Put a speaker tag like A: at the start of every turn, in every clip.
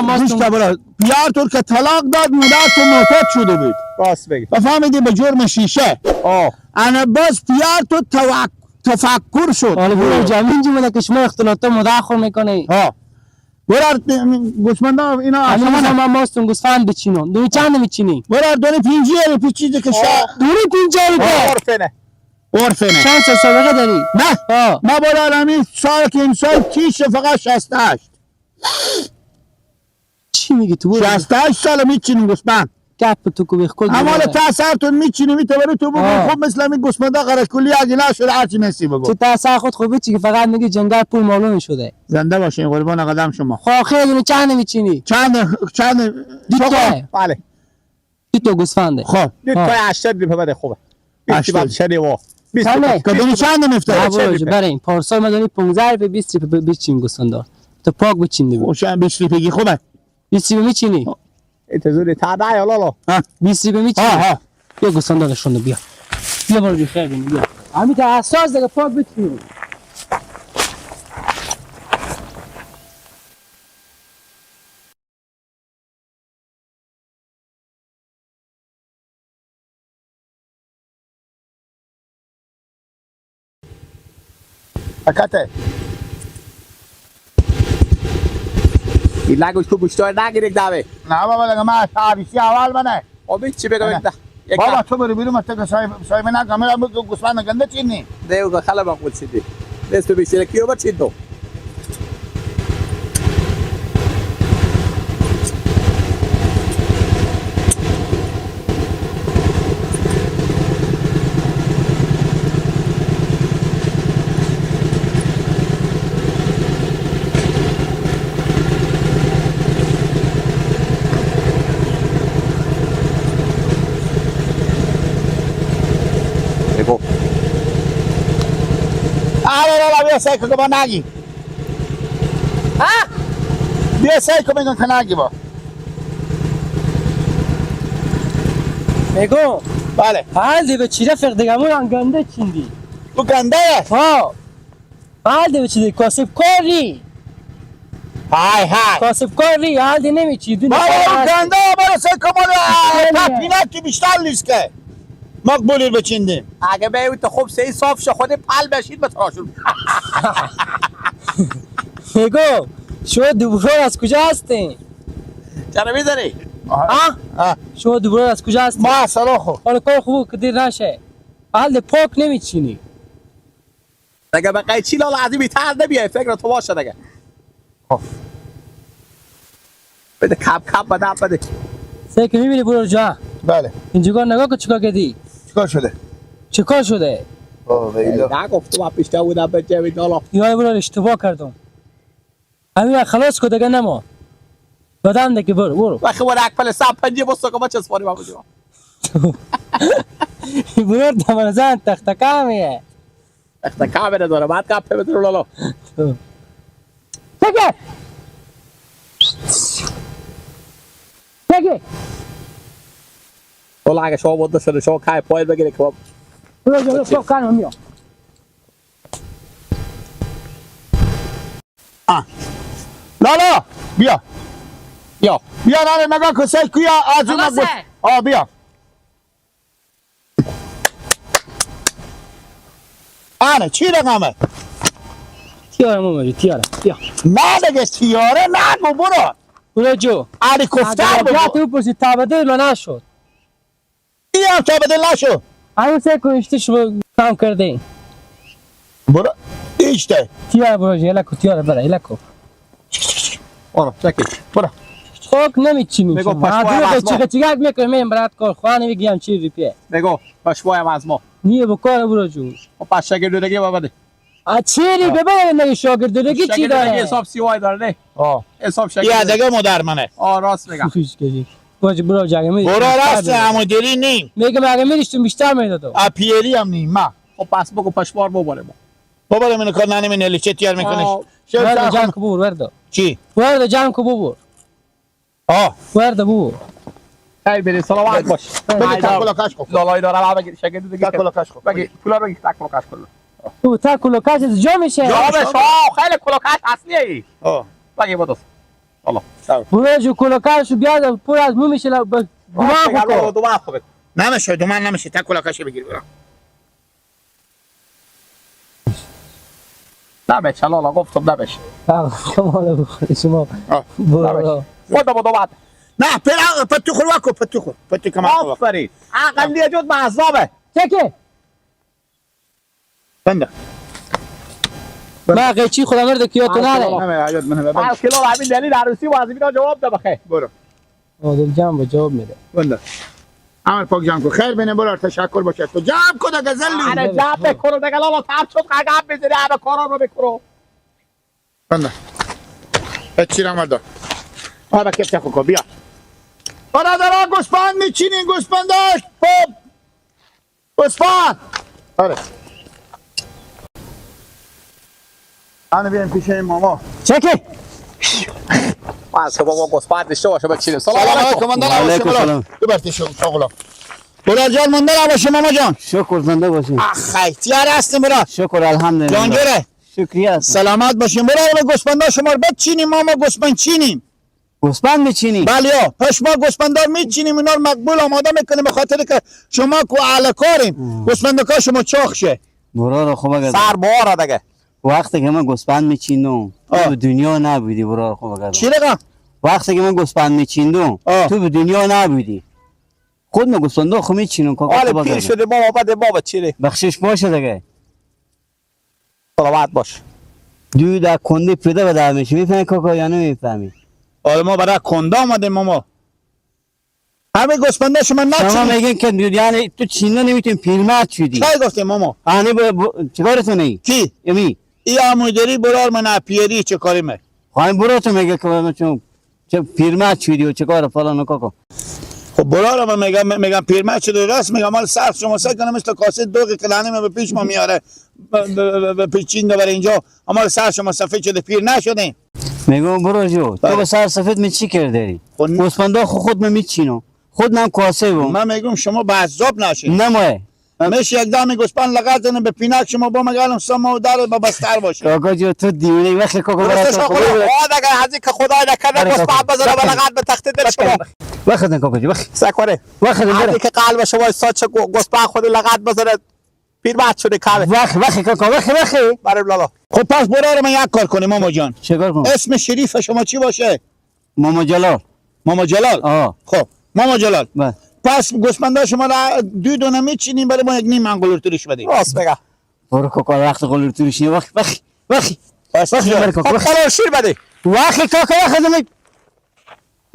A: ما
B: گوش که برا پیار تو که طلاق داد مادر تو معتاد شده بود
C: راست بگی
B: فهمیدی به جرم شیشه انا باز پیار تو تفکر شد
A: حالا برو جمین جمله که شما اختلاط مداخل میکنی
B: برار گوسفندا اینا
A: اصلا ما ماستون گوسفند بچینم دوی چند میچینی
B: برار دونی پینجی رو پیچیده که
A: دوی پینجی رو
B: عرفنه
A: چند سال سابقه داری؟
B: نه ما برار همین سال که این سال تیشه فقط 68
A: چی میگی تو؟
B: 68 سال میچینیم گوسفند
A: گپ تو کو بخ کل
B: اما تا سرتون میچینی میتونی تو بگو خب مثل همین گوسفندا قرار کلی اگلا شده هرچی نسی بگو
A: تو تا خود خوبه چی که فقط میگی جنگل پول معلوم شده
B: زنده باشین قربان قدم شما
A: خب خیلی چند میچینی؟
B: چند
C: بله
A: تو گوسفنده
B: خب
C: دید پای 80 ریپه بده خوبه 80 شده و 20
B: کدوم چند میفته
A: برای این پارسال ما داریم 15 ریپه 20 ریپه بچین گوسفندا تو پاک بچین دیگه
B: خوشم 20 ریپه خوبه
A: 20 ریپه میچینی
C: تزوری تا دای لالا
A: 20 ریپه میچینی بیا گوسفندا نشون بیا برو بی خیر بیا همین تا اساس دیگه پاک بچین
C: Akate. ایلاگوش تو گوشتار نگیرک داوه
B: نه بابا لگه ما عروسی اول منه
C: آبی چی بگم
B: بابا تو برو بیرون مست که صاحب نه کاملا گوسفند گنده چینی
C: دیو که خلا بقول چیدی دست بیشتر کیو بچیدو
B: بیا سعی که با نگی بیا سعی که میگن که نگی با
A: میگو
B: بله
A: حال دی به چی رفق دیگه مون گنده چیندی
B: تو گنده
A: ها حال دی به چی دی کاسب کاری
B: های
A: کاسب کاری حال دی نمیچیدی
B: بابا گنده برای سعی که ما تپینکی بیشتر نیست که مقبولی بچیندیم
C: اگه به تو خوب سه صاف شه خود پل بشید به تراشون
A: میگو شما دوباره از کجا هستین؟
C: چرا میذاری؟
A: شما دوباره از کجا هستین؟
B: ما سراخو
A: حالا کار خوب که دیر نشه حال پاک نمیچینی
C: دیگه به قیچی لالا عظیمی تر نمیای فکر تو باشه دیگه بده کپ بده
A: سه که میبینی برو جا
B: بله
A: اینجا نگاه که چیکار کردی؟ چیکار شده؟
C: نگفتم من پیشته بودم به جمعی لالا
A: یای برو اشتباه کردم همین خلاص که دیگه نما بدم دیگه برو
C: وقتی برو اکپل سب پنجه بستو که ما چه سپاری بابا جا
A: برو دمار زن تخت کامیه
C: تخت کامه نداره بعد کپه بدرو لالا
A: بگی
C: لالا اگه شما بوده شده شما کای پایل بگیره که
A: برو جلو کانو میام
B: لالا بیا نانه نگاه که سعی کیا از اون بیا آنه چی رقمه؟
A: تیاره مومدی تیاره بیا
B: نه دیگه تیاره نگو
A: برو جو
B: علی کفتر
A: بگو تو پرسی تابدل نشد
B: این هم تابدل نشد
A: همون سه کنشتی شما کام کرده
B: برو ایشته
A: تیاره برو جو یلکو تیاره برا یلکو
C: برو چکی برو
A: خوک نمیچینی
C: بگو
A: شما چیگک میکنیم برات کار خواه نمیگیم چیزی پیه
C: بگو پشوایم از ما
A: نیه بکار برو جو
C: و پس شگردونگی ببده
A: چیری ببینید نگه شاگردونگی چی داره
C: حساب سیوای داره نه حساب شگردونگی
B: یه دیگه مدر منه
C: راست میگم
A: باشه برو جگه میری
B: برو راست همو دلی نیم
A: میگم اگه میریشتون بیشتر میدادو
B: پیری هم نیم ما
C: خب پس بگو پشوار بباره ما
B: بابا منو کار ننمی نلی چه تیار میکنش
A: ورده جمع که بور ورده
B: چی؟
A: ورده جمع که بور ورده بور
C: خیلی بری سلامت باش
B: بگی تکولا کش کن
C: لالای داره بگی شگردونگی
B: تکولا کش کن
C: بگی پولا بگی تکولا کش کن
A: تو تکولا کش جا میشه
C: جا میشه خیلی کلوکش اصلیه ای بگی بدوس الله
A: برو جو کلوکارشو بیاد پر از مو میشه دماغ
C: برو
A: کو
C: دو وقت بده
B: نمیشه دومن نمیشه تا کلاکاشو بگیر برو
C: نبش الله گفتم نبش
A: شما بخوری شما
B: آه.
A: برو
C: خود دو وقت
B: نه پر پتو خور واکو پتو خور پتو کما خور
C: آفرین اقلیت جد معذابه
A: چکه
B: بنده
A: ما قیچی خدا مرد کیاتو نره
B: نمی حاجت منه
C: هر کلو همین دلیل عروسی وظیفه جواب ده بخیر
B: برو
A: آدم جمع با جواب میده
B: بنده عمل پاک جمع کن خیر بینه برو تشکر باشه تو جمع کن دیگه زلی
C: انا جاب بکرو دیگه لالا تر شد قاقب بزنی همه کارا رو بکرو
B: بنده چی را مردا آبا کفت خوکو بیا برادرها گوسفند میچینین گوسفنداش پاپ گوسفند آره آنه بیایم پیش این ماما
A: چکه
C: واسه بابا گوسفند داشته باشه بچینیم سلام
B: سلام
C: علیکم
B: علیکم من دارم
A: علیکم سلام.
B: ببرتی شو شغلا برادر جان من دارم باشه ماما جان
A: شکر زنده باشین
B: آخی تیار هستیم برا
A: شکر الحمدلله
B: جانگره
A: شکریه
B: سلامت باشیم برا گوسفندا شما رو بچینیم ماما گوسفند چینیم
A: گوسفند میچینی
B: بله یا پشما گوسفندار میچینیم اینا رو مقبول آماده میکنیم به خاطر که شما کو اهل کاریم گوسفندکا شما چاق شه
A: برو خوب اگر
C: سر بارا دیگه
A: وقتی که من گوسفند میچیندم
B: آه.
A: تو به دنیا نبودی برو خوب اگر
B: چی رقم
A: وقتی که من گوسفند میچیندم
B: آه.
A: تو به دنیا نبودی خود من گوسفندا خو میچینم
C: حالا پیر شده بابا بده بابا چیره
A: بخشش باشه دیگه
C: سلامت باش
A: دوی در کنده پیدا به در میشه میفهمی کاکا یا نمیفهمی
B: حالا ما برای کنده آمدیم ماما همه گوسفندا شما
A: شما
B: نچینیم
A: میگین که یعنی تو چینه نمیتونی پیرمرد شدی
B: چی گفتیم ماما
A: آنی چیکارتون ای
B: کی
A: امی
B: ای آمودری برار من اپیری چه کاری می
A: خواهیم برو تو میگه که من چون چه پیرمرد شدی و چیکار فلان و کاکا
B: خب برار من میگم پیرمرد شده راست میگم مال سر شما سر کنم مثل کاسه دوغی که لعنه به پیش ما میاره به پیش چین بر اینجا اما سر شما سفید شده پیر نشدیم
A: میگم برو جو تو
B: بله.
A: به سر سفید می چی کردی
B: خب
A: گوسفندا خود من میچینم خود من کاسه بم
B: من میگم شما به عذاب نشید
A: نمایه
B: میشه یک دم گوسفند لگت زنه به پینک شما با مگالم سما در با بستر باشه
A: کاکا جو تو دیونه وقتی کاکا برات
C: درستش خدا دیگه از اینکه خدای نکنه
A: بله،
C: گوسفند
A: کاکا.
C: بزنه بلغت به تخت دل شما
A: وقت کاکا جو وقت
C: سکره
A: وقت
C: از
A: بره
C: اینکه قلب شما ساچ گوسفند خود لغت بزنه پیرمرد شده کامه
A: وقت کاکا وقت
B: برای لالا خب پس برار من یک کار کنیم ماما جان
A: چیکار کنم
B: اسم شریف شما چی باشه
A: ماما جلال
B: ماما جلال
A: آه
B: خب ماما جلال
A: بله
B: پس گوسفندا شما را دو دونه میچینیم برای ما یک نیم انگولر توریش بدیم
C: راست بگه
A: برو کاکا وقت قلور توریش نی وقت
B: پس
A: بره کاکا وقت
C: خب شیر بده
A: کاکا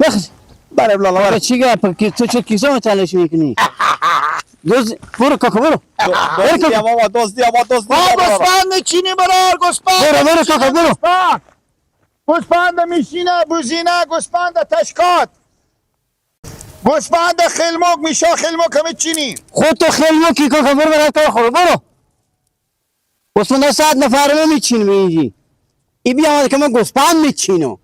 A: وقت
C: برای لالا
A: آقا چی گپ تو چه کیسه ما تلاش میکنی دوز برو کاکا برو
C: دوستی بابا دوستی
B: گوسفند میچینیم برار گوسفند
A: برو کاکا برو
B: گوسفند میشینه بوزینه گوسفند تشکات گوسفند خلموک میشا خلموک همه چینی
A: خود تو خیلی کی کاکا برو برای تو خورو برو گوسفند 100 نفر میچینم اینجی ای بیا که من گوسفند میچینم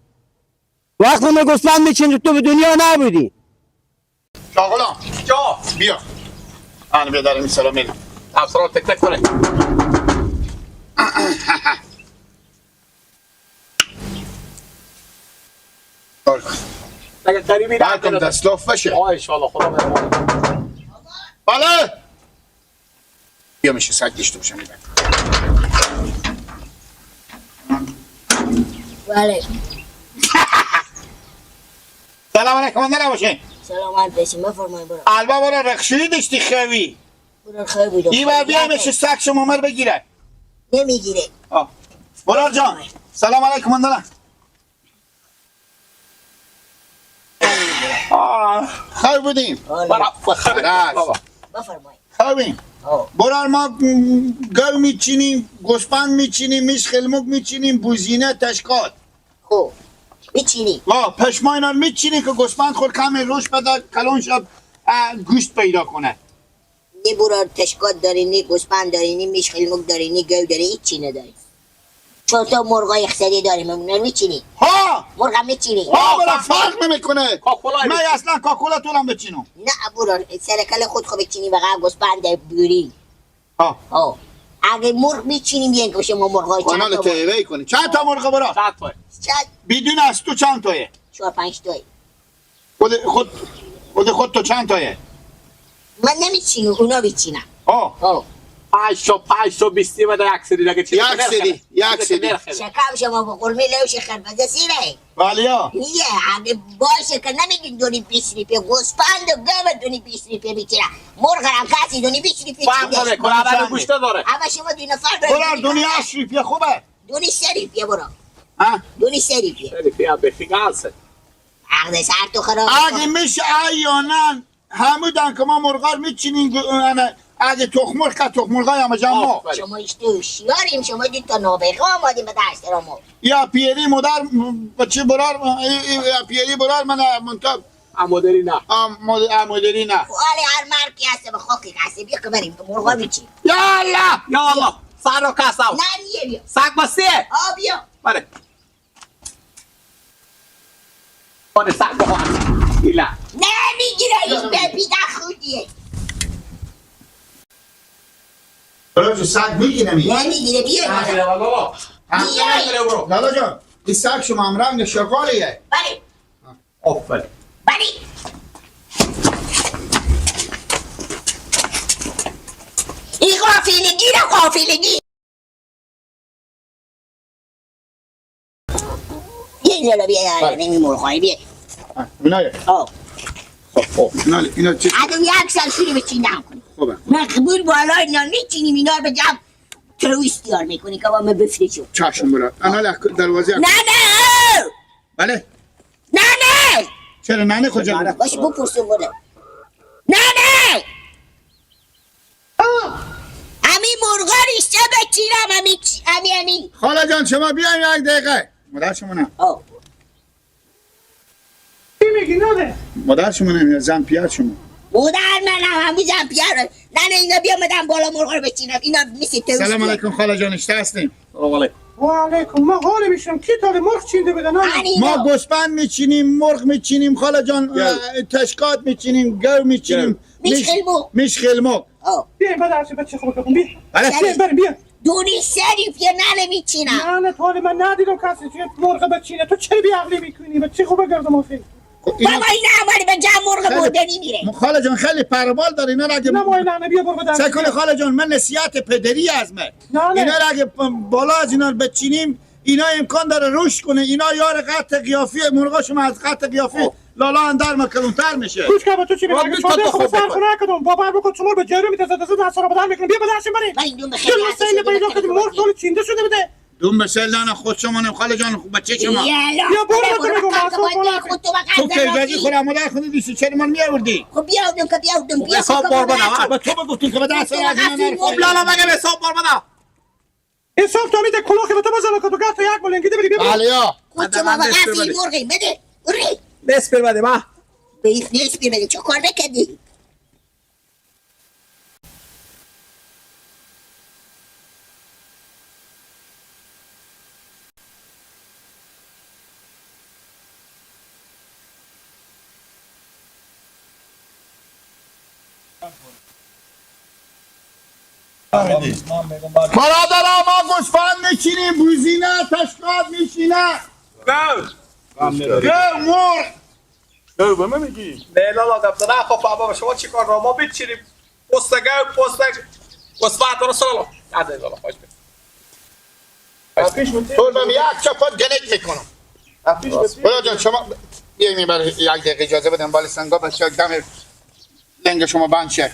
A: وقتی من گوسفند میچینم تو به دنیا نبودی
B: شاغلا
C: جا
B: بیا آن بیا دارم سلام میرم
C: افسران تک تک کنه اگه قریبی
B: بعدم دستلاف بشه
C: آه انشالله خدا مهربان
B: بله بیا میشه سگ داشته باشم میرم
D: بله
B: سلام علیکم اندر باشین
D: سلامت باشین بفرمایید برو
B: البا برا رخشوی داشتی خوی
D: برو خیلی بودم
B: این بار بیای میشه سگ شما مر بگیره
D: نمیگیره
B: برار جان سلام علیکم اندر خوی بودیم
D: بفرمایید
B: خوبیم برار ما گو میچینیم گوسفند میچینیم میش خلموک میچینیم بوزینه تشکات
D: خوب میچینی
B: پشما اینا رو میچینیم که گوسفند خود کم روش بده کلون شب گوشت پیدا کنه
D: نی برو تشکات داری نی گوسفند داری نی میش خلموک داری نی گو داری هیچ چی نداری 4 تا مرغای خسری داریم اونا رو میچینی
B: ها
D: مرغ هم میچینی
B: برا فرق نمیکنه
C: کاکولا
B: من اصلا کاکولا طولم بچینم
D: نه برو سرکل خود خوب بچینی بقیه گوسفند بیوری
B: ها
D: اگه مرغ میچینیم بیان که شما مرغای چند
B: کانال
D: تا مرغ
B: تیوی کنی چند تا مرغ برا
C: چند توی
D: چند
B: بدون از تو چند تایه
D: 4-5 تایی.
B: خود تو چند تایه؟
D: من نمیچینم اونا بیچینم.
B: آه
C: 5 تا 20 بده یک سری دیگه چی؟
B: یک سری
D: شکم شما با قرمه لوش خربزه سیره.
B: والیا
D: نیه اگه باشه که نمیگین دونی 20 روپیه گوسپند و گوه دونی 20 روپیه بیچینم. مرغ هم کسی دونی 20 روپیه
C: فرق داره کلابه گوشته داره.
D: اما شما 2 نفر
B: برار دنیا 8 روپیه خوبه
D: دونی 3 روپیه برو.
B: ها؟
D: دونی 3 روپیه.
C: خیلی فیها بفیگانسه.
D: عقد سر تو خراب.
B: اگه میشه ایانن همودن که ما مرغار میچینیم اگه تخمرغ که تخمرغای همه جمع
D: شما اشته هوشیاریم شما 2 تا نابغه آمادیم به دست را ما.
B: یا پیری مادر بچه برار یا پیری برار من منتب
C: مدری نه.
B: مدری نه
D: حالی هر مرد که هسته به خاکی که هسته بیا که بریم مرغا بیچیم.
B: یا الله
C: یا الله سر رو کساو.
D: نه نیه بیا.
C: سگ بسیه.
D: بیا.
C: بله. بانه سگ بخواه. ایلا.
D: نه میگیره این بپیده خودیه.
B: برای جو سگ میگیره
D: نه میگیره بیا.
C: نگیره بابا. نگیره برو.
B: لالا جان این سگ شما هم رنگ شغالیه
D: بله.
C: آفرین.
D: بله. این قافلگی را قافلگی. یه لالا بیا نمی مرغای بیا.
B: اینایه خب اینا چی
D: عدم 1 سال شروع به چیندن کنی.
B: خوبه
D: مقبول بالا اینا میچینیم اینا رو به جمع ترویستیار میکنی که با من بفریشو.
B: چشم برات انا دروازه
D: نه نه
B: بله
D: نه نه
B: چرا ننه کجا
D: باشه بپرسون بوده نه نه همین مرغا ریشته بچینم همین
B: خاله جان شما بیاین 1 دقیقه مادر شما نه
C: چی میگی ناده؟
B: مادر شما نه زن پیار شما
D: مادر من همین زن پیار نه اینا بیامدن بالا مرغا رو بچینم اینا میسی ترویستیار.
B: سلام علیکم خاله جان اشته هستیم
E: و علیکم ما حالی میشم کی تا مرغ چینده بدن
B: ما گوسفند میچینیم مرغ میچینیم خاله جان تشکات میچینیم گو میچینیم میشخیل مرغ
E: بیاین بعد هرچی بچه خوب بکن بیا
B: بله
E: بیاین بریم بیا
D: دونی سریف یا نه میچینم
E: نه حالی من ندیدم کسی توی مرغ بچینه تو چرا بی عقلی میکنی بچه خوب گردم آفی
D: بابا این اولی به جمع مرغ بودنی میره.
B: خاله جان خیلی پربال داره اینا را اگه
E: نه مای نه بیا برو بدن
B: سکون خاله جان من نصیحت پدری از من
E: نه.
B: اینا را اگه بالا از اینا بچینیم اینا امکان داره رشد کنه اینا یار قطع قیافی مرغا شما از قطع قیافی لالا اندر مکرونتر میشه
E: کوچ که تو چی
C: بابا،
E: میگی
C: تو
E: تو
C: خوب
E: خوب سر
C: بکن.
E: خونه کدوم بابا بگو چمور به جرم میتازه دست رو بدن میکنه بیا بدرشیم بریم
D: من این دون خیلی
E: چرا سیل پیدا کردی مرغ طول چینده شده بده
B: دوم مثل نه خود شما نه خاله جان بچه شما
E: یا برو تو بگو معصوم
B: تو که بگی خود مادر خودی دیسی چرا من میآوردی
D: خب بیاودم که بیاودم بیا
C: حساب بار بنا.
B: با تو بگفتی که به دست از اینا
C: خب لالا مگه به حساب بار بنا.
E: حساب تو میده کلاخ به تو بزنه که تو گفت 1 میلیون گیده بری بیا
B: بله یا
D: خود شما
C: من دست
D: وقتی
C: بده.
D: مرغی بده بری
C: دست بر بده ما.
D: به نیست بده چه کار بکردی
B: برادرها ما گوسفند میچینیم بوزینه تشکات میشینه گو مرغ
C: تو به من میگی؟ نه لالا دفتر نه خب بابا شما چی کار را ما بچینیم پستگه گوسفند رو سرالا عده لالا خوش بید
B: تو من یک چپات گنگ میکنم برادر جان شما بیایی میبره 1 دقیقه اجازه بدم بالا سنگا بچه دم لنگ شما بند شه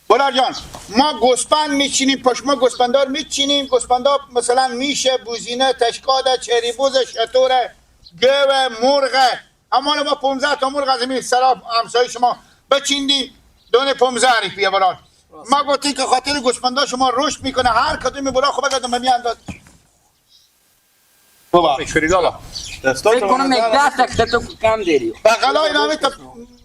B: برادر جان ما گوسفند میچینیم پشما گوسفندار میچینیم گوسفندا مثلا میشه بوزینه تشکاده چریبوز شطوره گوه مرغه اما ما 15 تا مرغ از این سراب همسایه شما بچیندیم دونه 15 روپیه براد ما گفتیم که خاطر گوسفندا شما رشد میکنه هر کدوم برا خوب بگردم به میانداز بابا
C: میشوری لالا
F: فکر کنم 10 تا تو کم داری
B: بغلای نامی تا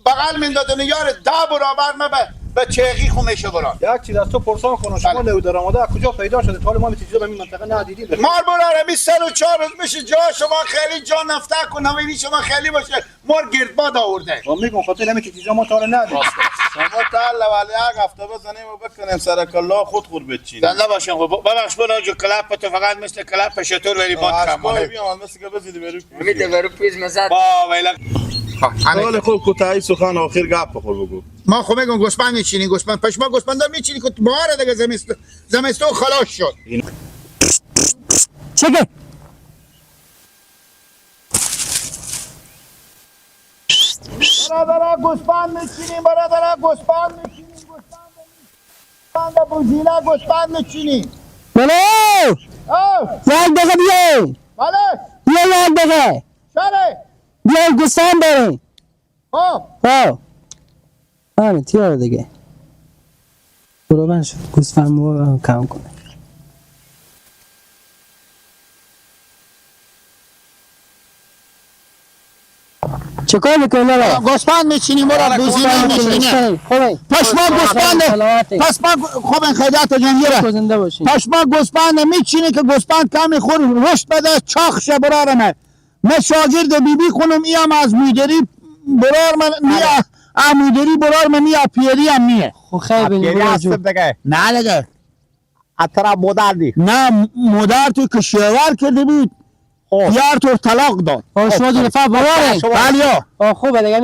B: بغل میندادن یار 10 برابر ما به چیغی خو میشه براد
E: یک چیز از تو پرسان کنم شما لو درآمده از کجا پیدا شده حال ما چیزا به این منطقه ندیدیم
B: مار براره می 304 روز میشه جا شما خیلی جا نفته کنم این شما خیلی باشه مار گردباد آورده
E: ما میگم خاطر همین چیزا ما تا حالا ندیدیم
G: شما تعال ولی یک هفته بزنیم و بکنیم سر کلا خود بچینیم.
B: زنده باشین خب ببخش برو جو کلپ تو فقط مثل کلپ شطور ولی باد
G: اشکای
B: کم
G: بیام مثل که بزیدی برو
F: میده برو پیز مزد
B: با ویلا
G: حال خوب کوتاهی سخن آخر گپ بخور بگو.
B: ما خب میگم گوسفند میچینی گوسفند پشما گوسفند میچینی که بهار دیگه زمستون خلاص شد
A: چگه
B: برادر گوسفند میچینیم برادر گوسفند میچینیم گوسفند بوزینه گوسفند میچینیم
A: بله یک دقیقه بیاین
B: بله
A: بیا یک دقیقه
B: شره
A: بیاین گوسفند داریم
B: خب
A: همین تیاره دیگه برو بند شد گوسفند مو کم کنه چه کار میکنی بابا؟
B: گوسفند میچینیم برا بوزینه میچینیم پشما گوسفند پشما خوب خیلیات جنگیره
A: زنده باشین
B: پشما گوسفند میچینی که گوسفند کمی خور رشد بده چاق شه برارمه من شاگرد بیبی خونم ایم از میدری برار من نیا امیدری برار من نیا پیری هم نیه
A: خب خیلی بینی جو
B: نه دیگه
E: اترا مادر دی
B: نه مادر تو که شوهر کرده بود یار تو طلاق داد
A: شما دو نفر باباره
B: بله
A: خوبه دیگه